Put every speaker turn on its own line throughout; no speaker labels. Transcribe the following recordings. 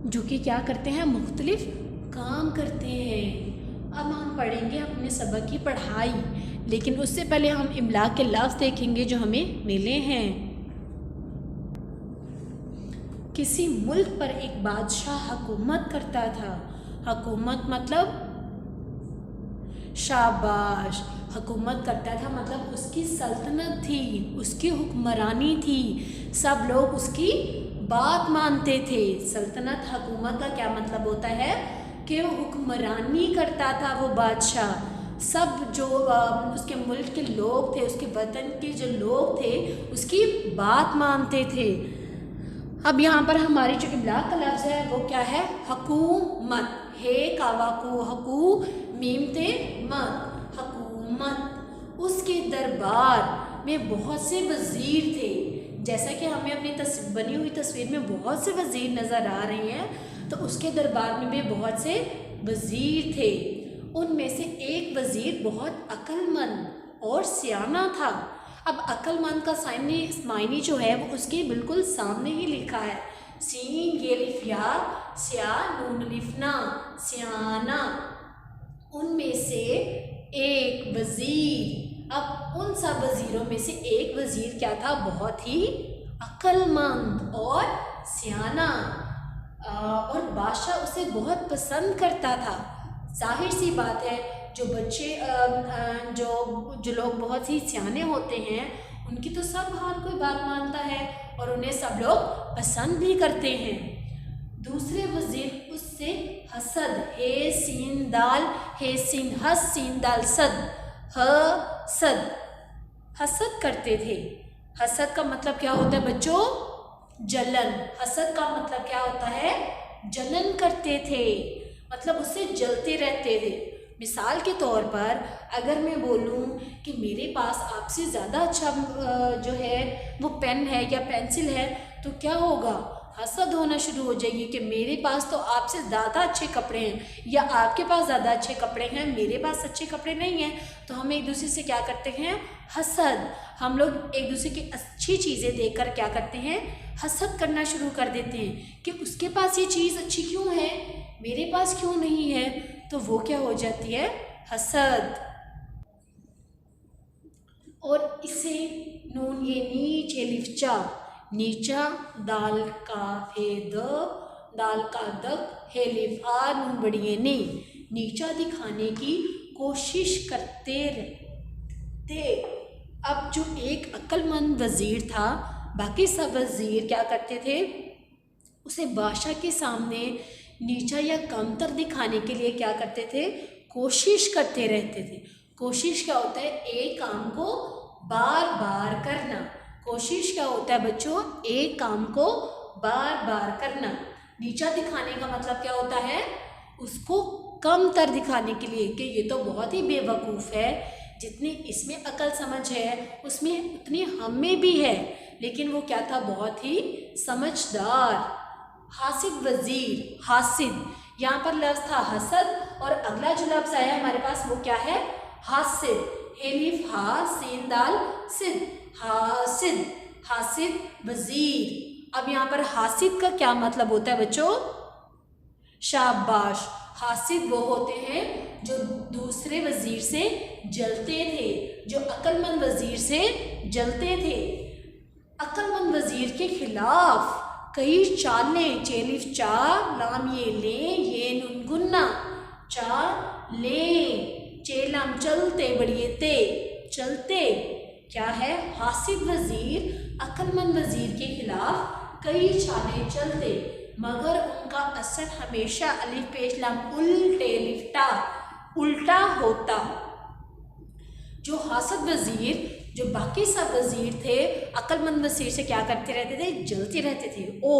जो कि क्या करते हैं, मुख्तलिफ काम करते हैं। अब हम पढ़ेंगे अपने सबक की पढ़ाई, लेकिन उससे पहले हम इमला के लफ्ज़ देखेंगे जो हमें मिले हैं। किसी मुल्क पर एक बादशाह हुकूमत करता था। हुकूमत मतलब शाबाश, हुकूमत करता था मतलब उसकी सल्तनत थी, उसकी हुक्मरानी थी, सब लोग उसकी बात मानते थे। सल्तनत हुकूमत का क्या मतलब होता है कि वो हुक्मरानी करता था वो बादशाह। सब जो उसके मुल्क के लोग थे, उसके वतन के जो लोग थे, उसकी बात मानते थे। अब यहाँ पर हमारी जो इमला का लफ्ज़ है वो क्या है, हकूमत। हे कावाकू हकू मीम ते मत, हकूमत। उसके दरबार में बहुत से वज़ीर थे। जैसा कि हमें अपनी बनी हुई तस्वीर में बहुत से वज़ीर नज़र आ रहे हैं, तो उसके दरबार में भी बहुत से वज़ीर थे। उनमें से एक वज़ीर बहुत अक्लमंद और सियाना था। अब अक्लमंद का मायने जो है वो उसके बिल्कुल सामने ही लिखा है, सीन ये लिफ या स्या नून लिफना, सियाना। उनमें से एक वज़ीर, अब उन सब वज़ीरों में से एक वज़ीर क्या था, बहुत ही अक्लमंद और सियाना, और बादशाह उसे बहुत पसंद करता था। जाहिर सी बात है, जो बच्चे जो लोग बहुत ही सियाने होते हैं, उनकी तो सब हर कोई बात मानता है और उन्हें सब लोग पसंद भी करते हैं। दूसरे वज़ीर उससे हसद, हे सीन दाल हे सीन हस सीन दाल सद, हसद, हसद करते थे। हसद का मतलब क्या होता है बच्चों, जलन। हसद का मतलब क्या होता है, जलन करते थे, मतलब उससे जलते रहते थे। मिसाल के तौर पर अगर मैं बोलूँ कि मेरे पास आपसे ज़्यादा अच्छा जो है वो पेन है या पेंसिल है, तो क्या होगा, हसद होना शुरू हो जाएगी कि मेरे पास तो आपसे ज़्यादा अच्छे कपड़े हैं, या आपके पास ज़्यादा अच्छे कपड़े हैं, मेरे पास अच्छे कपड़े नहीं हैं। तो हम एक दूसरे से क्या करते हैं, हसद। हम लोग एक दूसरे की अच्छी चीज़ें देखकर क्या करते हैं, हसद करना शुरू कर देते हैं कि उसके पास ये चीज़ अच्छी क्यों है, मेरे पास क्यों नहीं है। तो वो क्या हो जाती है, हसद। और इसे नून ये नीचे लिफ्चा, नीचा दाल का हे द, दाल का दक हे लिफा नून बड़िए ने, नीचा दिखाने की कोशिश करते रहते। अब जो एक अक्लमंद वज़ीर था, बाकी सब वज़ीर क्या करते थे, उसे बादशाह के सामने नीचा या कमतर दिखाने के लिए क्या करते थे, कोशिश करते रहते थे। कोशिश क्या होता है, एक काम को बार बार करना। कोशिश क्या होता है बच्चों, एक काम को बार बार करना। नीचा दिखाने का मतलब क्या होता है, उसको कमतर दिखाने के लिए कि ये तो बहुत ही बेवकूफ़ है, जितनी इसमें अकल समझ है उसमें उतनी हम में भी है, लेकिन वो क्या था, बहुत ही समझदार। हासिद वज़ीर, हासिद, यहाँ पर लफ्ज़ था हसद और अगला जो लफ्ज़ आया हमारे पास वो क्या है, हासिद। हेलिफ हा सीन दाल सिद, हासिद, हासिद वज़ीर। अब यहाँ पर हासिद का क्या मतलब होता है बच्चों, शाबाश। हासिद वो होते हैं जो दूसरे वज़ीर से जलते थे, जो अक्लमंद वज़ीर से जलते थे। अक्लमंद वज़ीर के खिलाफ कई चालें, चेलिफ चा लाम ये ले नुन गुन्ना, चा ले चेलाम चलते बड़िए ते, चलते क्या है, हासिद वज़ीर अक्लमंद वज़ीर के खिलाफ कई चालें चलते, मगर उनका असर हमेशा अलिफ पेश लाम उल्टे लिफ्टा, उल्टा होता। जो हासिद वज़ीर, जो बाकी सब वज़ीर थे, अक्लमंद वज़ीर से क्या करते रहते थे, जलते रहते थे। ओ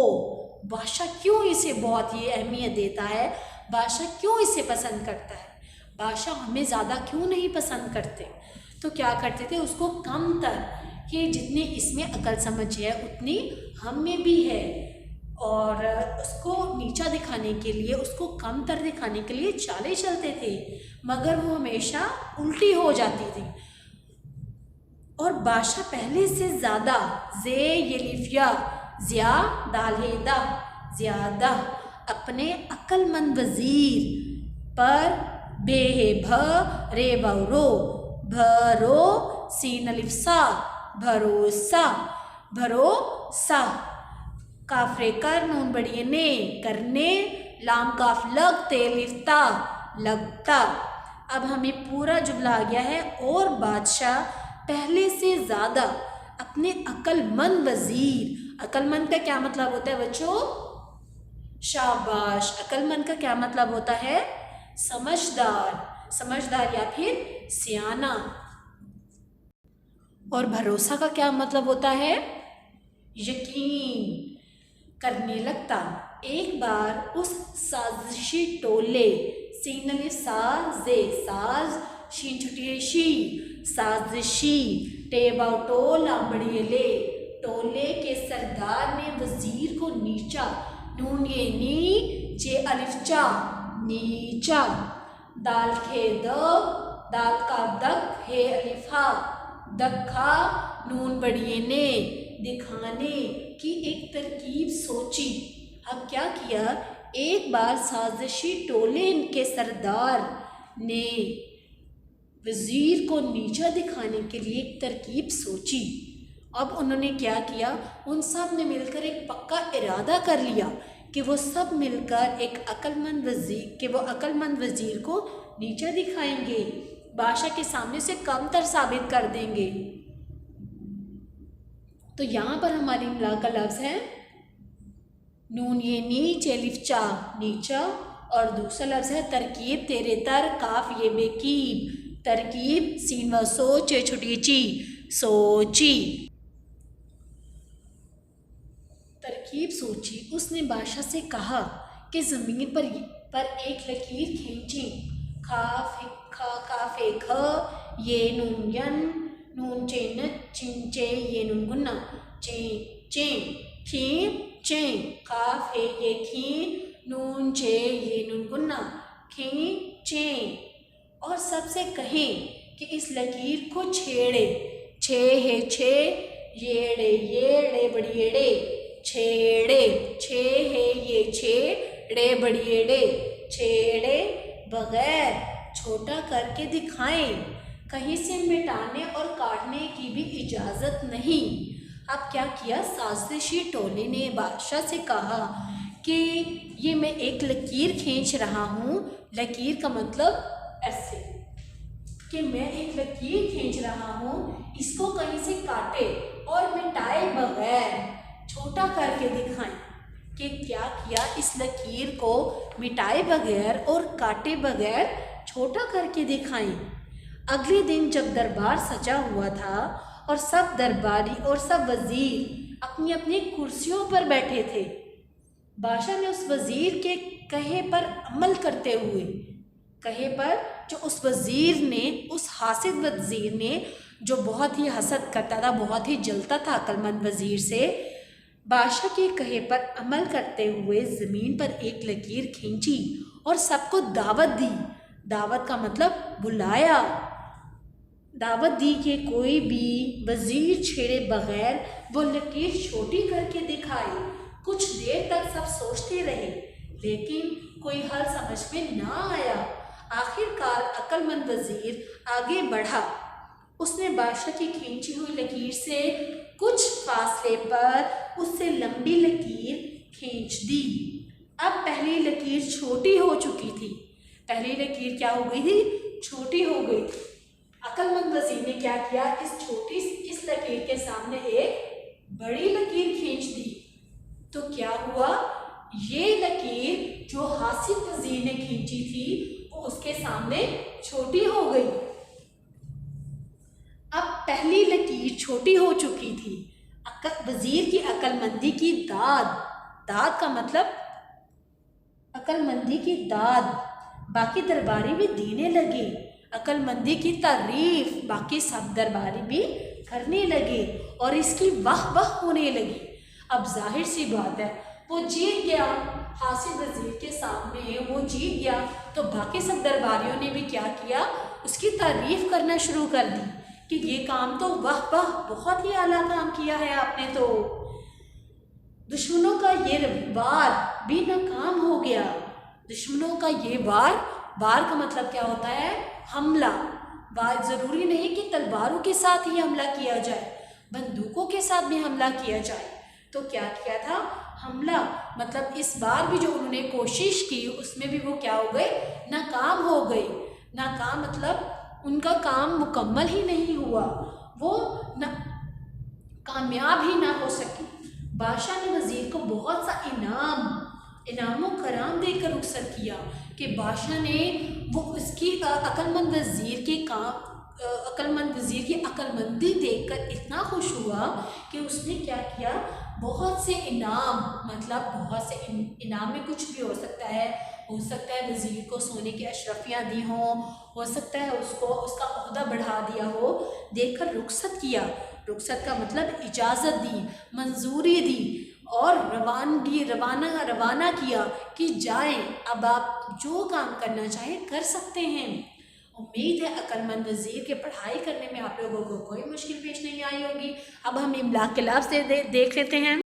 बादशाह क्यों इसे बहुत ही अहमियत देता है, बादशाह क्यों इसे पसंद करता है, बादशाह हमें ज़्यादा क्यों नहीं पसंद करते। तो क्या करते थे, उसको कमतर, कि जितनी इसमें अकल समझ है उतनी हम में भी है, और उसको नीचा दिखाने के लिए, उसको कमतर दिखाने के लिए चालें चलते थे, मगर वो हमेशा उल्टी हो जाती थी। और बादशाह पहले से ज़्यादा, जे ये लिफिया ज़्या दाल हे दा, ज़्यादा। अपने अक्लमंद वजीर पर बे भ रे रो भरो सीन अलिफ सा भरोसा भरोसा काफरे कर नून बड़िए ने करने लाम काफ लग तेलिफ्ता लगता। अब हमें पूरा जुमला आ गया है। और बादशाह पहले से ज़्यादा अपने अक्लमंद वजीर, अक्लमंद का क्या मतलब होता है बच्चों? शाबाश। अक्लमंद का क्या मतलब होता है? समझदार, समझदार या फिर सियाना। और भरोसा का क्या मतलब होता है? यकीन करने लगता। एक बार उस साजिशी टोले सीनल साजे साज शीन छुटिए शी साजिशी टेबाउ टोला बड़ियले टोले के सरदार ने वजीर को नीचा नून ये नी चे अलिफ चा नीचा दाल खे द दाल का दक हे अलिफा दखा नून बड़िए ने दिखाने की एक तरकीब सोची। अब क्या किया? एक बार साजिशी टोले के सरदार ने वजीर को नीचा दिखाने के लिए एक तरकीब सोची। अब उन्होंने क्या किया? उन सब ने मिलकर एक पक्का इरादा कर लिया कि वो सब मिलकर एक अक्लमंद वजीर को नीचा दिखाएंगे, बादशाह के सामने से कमतर साबित कर देंगे। तो यहाँ पर हमारी इमला का लफ्ज़ है नून ये नीच अलिफ चा नीचा, और दूसरा लफ्ज़ है तरकीब तेरे तर काफ ये बेकीब तरकीब सीन व सोच छुटी ची सोची। तरकीब सोची। उसने बादशाह से कहा कि ज़मीन पर एक लकीर खींची। काफे ख ये नून यन नून चेन चिंचे ये नून गुन्ना चे चे खी चे काफ है ये खी नून चे ये नून गुन्ना खी चे। और सबसे कहें कि इस लकीर को छेड़े। छे है छे येड़े बड़िएड़े छेड़े छे है ये छेड़े बड़िएड़े छेड़े बगैर छोटा करके दिखाएं, कहीं से मिटाने और काटने की भी इजाज़त नहीं। अब क्या किया? साजिशी टोले ने बादशाह से कहा कि ये मैं एक लकीर खींच रहा हूँ। लकीर का मतलब ऐसे कि मैं एक लकीर खींच रहा हूँ, इसको कहीं से काटे और मिटाए बगैर छोटा करके दिखाएं। कि क्या किया? इस लकीर को मिटाए बगैर और काटे बगैर छोटा करके दिखाएं। अगले दिन जब दरबार सजा हुआ था और सब दरबारी और सब वजीर अपनी अपनी कुर्सियों पर बैठे थे, बादशाह ने उस वजीर के कहे पर अमल करते हुए, कहे पर जो उस वजीर ने, उस हासिद वजीर ने जो बहुत ही हसद करता था, बहुत ही जलता था अक्लमंद वजीर से, बादशाह के कहे पर अमल करते हुए ज़मीन पर एक लकीर खींची और सबको दावत दी। दावत का मतलब बुलाया। दावत दी कि कोई भी वजीर छेड़े बगैर वो लकीर छोटी करके दिखाए। कुछ देर तक सब सोचते रहे, लेकिन कोई हल समझ में ना आया। आखिरकार अक्लमंद वजीर आगे बढ़ा। उसने बादशाह की खींची हुई लकीर से कुछ फासले पर उससे लंबी लकीर खींच दी। अब पहली लकीर छोटी हो चुकी थी। पहली लकीर क्या हो गई थी? छोटी हो गई थी। अक्लमंद वजीर ने क्या किया? इस लकीर के सामने एक बड़ी लकीर खींच दी। तो क्या हुआ? ये लकीर जो हासिद वजीर ने खींची थी वो उसके सामने छोटी हो गई। अब पहली लकीर छोटी हो चुकी थी। वजीर की अक्लमंदी की दाद, दाद का मतलब अक्लमंदी की दाद बाकी दरबारी भी देने लगे। अक्लमंदी की तारीफ बाकी सब दरबारी भी करने लगे और इसकी वाह वाह होने लगी। अब जाहिर सी बात है, वो जीत गया। हासिद वजीर के सामने वो जीत गया, तो बाकी सब दरबारियों ने भी क्या किया? उसकी तारीफ करना शुरू कर दी कि ये काम तो वाह वाह, बहुत ही आला काम किया है आपने। तो दुश्मनों का ये वार भी नाकाम हो गया। दुश्मनों का ये वार का मतलब क्या होता है? हमला। वार ज़रूरी नहीं कि तलवारों के साथ ही हमला किया जाए, बंदूकों के साथ भी हमला किया जाए। तो क्या किया था? हमला। मतलब इस बार भी जो उन्होंने कोशिश की उसमें भी वो क्या हो गए? नाकाम हो गए। नाकाम मतलब उनका काम मुकम्मल ही नहीं हुआ, वो कामयाब ही ना हो सकी। बादशाह ने वज़ीर को बहुत सा इनाम व कराम देकर रुखसत किया कि बादशाह ने वो उसकी अक्लमंद वज़ीर की अक्लमंदी देखकर इतना खुश हुआ कि उसने क्या किया? बहुत से इनाम, मतलब बहुत से इनाम में कुछ भी हो सकता है वज़ीर को सोने की अशरफियाँ दी हों, हो सकता है उसको उसका ओहदा बढ़ा दिया हो, देकर रुखसत किया। रुखसत का मतलब इजाज़त दी, मंजूरी दी और रवाना किया कि जाएं, अब आप जो काम करना चाहें कर सकते हैं। उम्मीद है अक्लमंद वज़ीर के पढ़ाई करने में आप लोगों को कोई मुश्किल पेश नहीं आई होगी। अब हम इमला के लफ्ज़ देख लेते हैं।